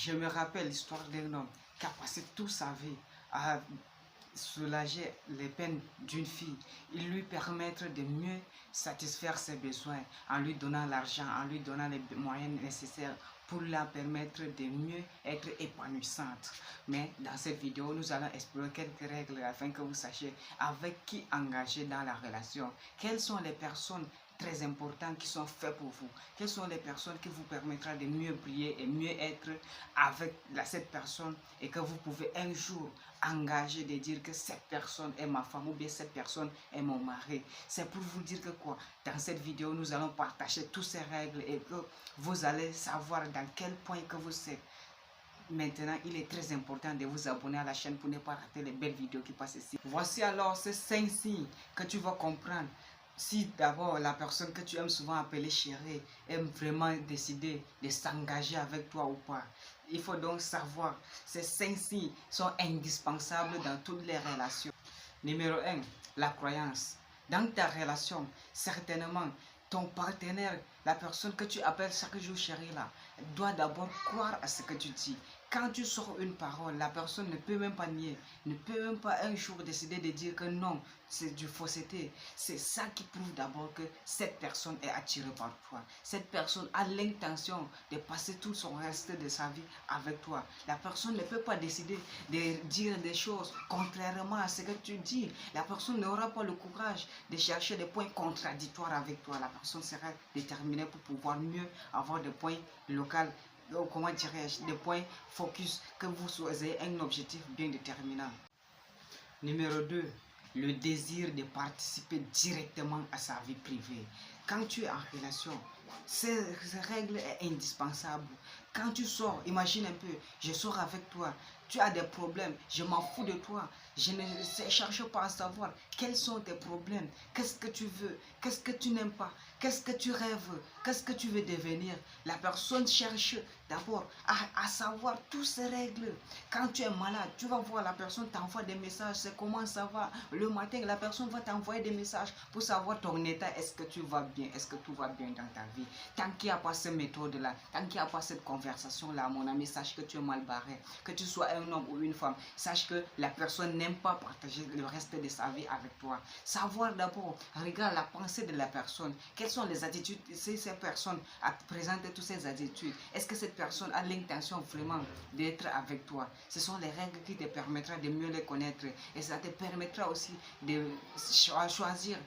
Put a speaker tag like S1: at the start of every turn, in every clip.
S1: Je me rappelle l'histoire d'un homme qui a passé toute sa vie à soulager les peines d'une fille, il lui permettre de mieux satisfaire ses besoins en lui donnant l'argent, en lui donnant les moyens nécessaires pour la permettre de mieux être épanouissante. Mais dans cette vidéo, nous allons explorer quelques règles afin que vous sachiez avec qui engager dans la relation. Quelles sont les personnes très importantes qui sont faites pour vous? Quelles sont les personnes qui vous permettront de mieux briller et mieux être avec cette personne et que vous pouvez un jour engager de dire que cette personne est ma femme ou bien cette personne est mon mari. C'est pour vous dire que quoi, dans cette vidéo, nous allons partager toutes ces règles et que vous allez savoir dans quel point que vous êtes. Maintenant, il est très important de vous abonner à la chaîne pour ne pas rater les belles vidéos qui passent ici. Voici alors ces 5 signes que tu vas comprendre. Si d'abord la personne que tu aimes souvent appeler chérie aime vraiment décider de s'engager avec toi ou pas. Il faut donc savoir, ces 5 signes sont indispensables dans toutes les relations. Numéro 1, la croyance. Dans ta relation, certainement, ton partenaire, la personne que tu appelles chaque jour chérie là, doit d'abord croire à ce que tu dis. Quand tu sors une parole, la personne ne peut même pas nier, ne peut même pas un jour décider de dire que non, c'est du fausseté. C'est ça qui prouve d'abord que cette personne est attirée par toi. Cette personne a l'intention de passer tout son reste de sa vie avec toi. La personne ne peut pas décider de dire des choses contrairement à ce que tu dis. La personne n'aura pas le courage de chercher des points contradictoires avec toi. La personne sera déterminée pour pouvoir mieux avoir des points locaux, comment dirais-je, des points focus, que vous soyez un objectif bien déterminant. Numéro 2, le désir de participer directement à sa vie privée. Quand tu es en relation, cette règle est indispensable. Quand tu sors, imagine un peu, je sors avec toi, tu as des problèmes, je m'en fous de toi, je ne cherche pas à savoir quels sont tes problèmes, qu'est-ce que tu veux, qu'est-ce que tu n'aimes pas, qu'est-ce que tu rêves, qu'est-ce que tu veux devenir. La personne cherche d'abord à savoir toutes ces règles. Quand tu es malade, tu vas voir la personne t'envoie des messages, c'est comment ça va. Le matin, la personne va t'envoyer des messages pour savoir ton état, est-ce que tu vas bien, est-ce que tout va bien dans ta vie. Tant qu'il n'y a pas cette méthode-là, tant qu'il n'y a pas cette conversation-là, mon ami, sache que tu es mal barré. Que tu sois un homme ou une femme, sache que la personne n'aime pas partager le reste de sa vie avec toi. Savoir d'abord, regarde la pensée de la personne. Quelles sont les attitudes, si cette personne a présenté toutes ces attitudes, est-ce que cette personne a l'intention vraiment d'être avec toi? Ce sont les règles qui te permettront de mieux les connaître et ça te permettra aussi de choisir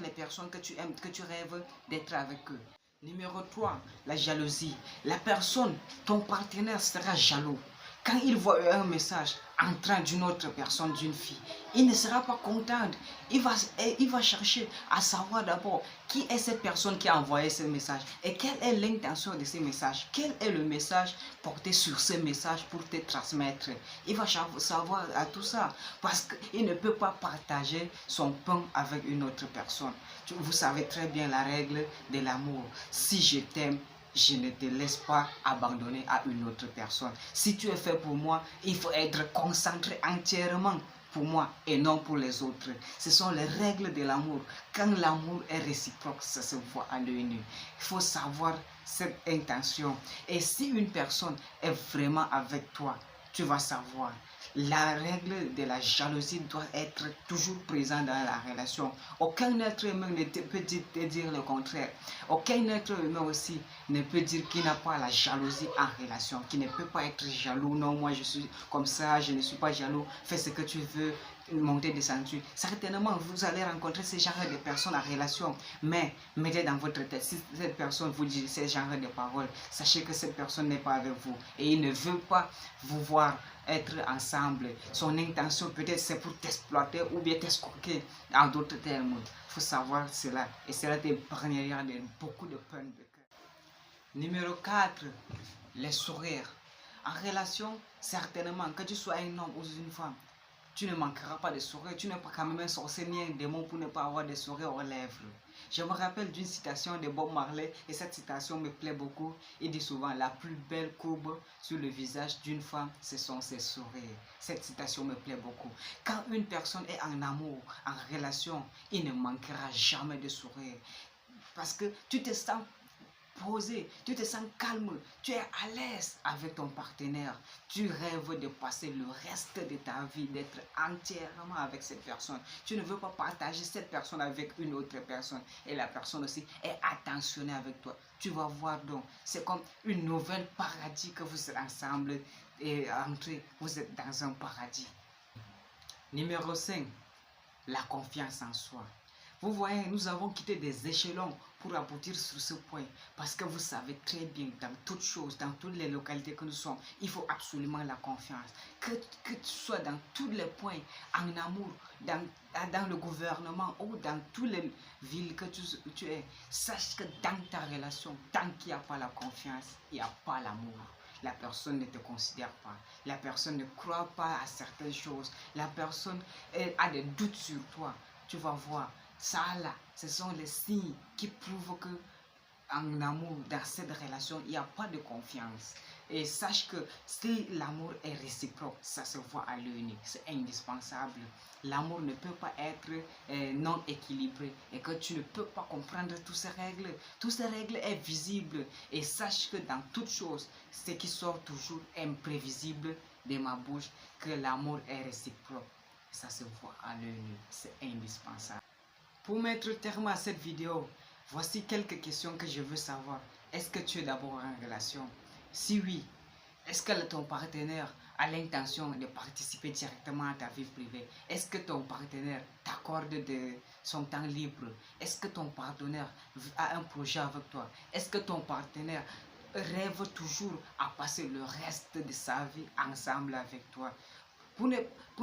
S1: les personnes que tu aimes, que tu rêves d'être avec eux. Numéro 3, la jalousie. La personne, ton partenaire sera jaloux. Quand il voit un message entrant d'une autre personne, d'une fille, il ne sera pas content. Il va chercher à savoir d'abord qui est cette personne qui a envoyé ce message et quelle est l'intention de ce message. Quel est le message porté sur ce message pour te transmettre. Il va savoir à tout ça parce qu'il ne peut pas partager son pain avec une autre personne. Vous savez très bien la règle de l'amour. Si je t'aime, je ne te laisse pas abandonner à une autre personne. Si tu es fait pour moi, il faut être concentré entièrement pour moi et non pour les autres. Ce sont les règles de l'amour. Quand l'amour est réciproque, ça se voit à l'œil nu. Il faut savoir cette intention. Et si une personne est vraiment avec toi, tu vas savoir. La règle de la jalousie doit être toujours présente dans la relation. Aucun être humain ne peut te dire le contraire. Aucun être humain aussi ne peut dire qu'il n'a pas la jalousie en relation, qu'il ne peut pas être jaloux. Non, moi je suis comme ça, je ne suis pas jaloux, fais ce que tu veux, monter, descendre. Certainement, vous allez rencontrer ce genre de personnes en relation, mais mettez dans votre tête, si cette personne vous dit ce genre de paroles, sachez que cette personne n'est pas avec vous et il ne veut pas vous voir être ensemble. Son intention peut-être c'est pour t'exploiter ou bien t'escroquer en d'autres termes. Il faut savoir cela et cela t'épargnera de beaucoup de peine de cœur. Numéro 4, les sourires. En relation, certainement, que tu sois un homme ou une femme, tu ne manqueras pas de sourire. Tu n'es pas quand même un sorcier ni un démon pour ne pas avoir de sourire aux lèvres. Je me rappelle d'une citation de Bob Marley et cette citation me plaît beaucoup. Il dit souvent, la plus belle courbe sur le visage d'une femme, ce sont ses sourires. Cette citation me plaît beaucoup. Quand une personne est en amour, en relation, il ne manquera jamais de sourire. Parce que tu te sens posé, tu te sens calme, tu es à l'aise avec ton partenaire. Tu rêves de passer le reste de ta vie, d'être entièrement avec cette personne. Tu ne veux pas partager cette personne avec une autre personne. Et la personne aussi est attentionnée avec toi. Tu vas voir donc, c'est comme une nouvelle paradis que vous êtes ensemble et entrez, vous êtes dans un paradis. Numéro 5, la confiance en soi. Vous voyez, nous avons quitté des échelons pour aboutir sur ce point. Parce que vous savez très bien, dans toutes choses, dans toutes les localités que nous sommes, il faut absolument la confiance. Que tu sois dans tous les points, en amour, dans le gouvernement ou dans toutes les villes que tu es, sache que dans ta relation, tant qu'il n'y a pas la confiance, il n'y a pas l'amour. La personne ne te considère pas. La personne ne croit pas à certaines choses. La personne a des doutes sur toi. Tu vas voir. Ça là, ce sont les signes qui prouvent que en amour, dans cette relation, il n'y a pas de confiance. Et sache que si l'amour est réciproque, ça se voit à l'œil nu. C'est indispensable. L'amour ne peut pas être non équilibré et que tu ne peux pas comprendre toutes ces règles. Toutes ces règles sont visibles. Et sache que dans toutes choses, ce qui sort toujours imprévisible de ma bouche, que l'amour est réciproque. Ça se voit à l'œil nu. C'est indispensable. Pour mettre terme à cette vidéo, voici quelques questions que je veux savoir. Est-ce que tu es d'abord en relation? Si oui, est-ce que ton partenaire a l'intention de participer directement à ta vie privée? Est-ce que ton partenaire t'accorde de son temps libre? Est-ce que ton partenaire a un projet avec toi? Est-ce que ton partenaire rêve toujours à passer le reste de sa vie ensemble avec toi? Pour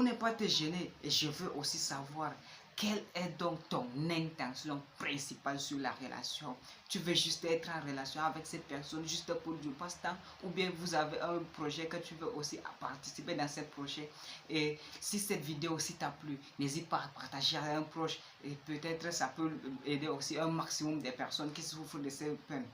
S1: ne pas te gêner, je veux aussi savoir quelle est donc ton intention principale sur la relation. Tu veux juste être en relation avec cette personne juste pour du passe-temps, ou bien vous avez un projet que tu veux aussi participer dans ce projet. Et si cette vidéo aussi t'a plu, n'hésite pas à partager à un proche et peut-être ça peut aider aussi un maximum de personnes qui souffrent de ces peines.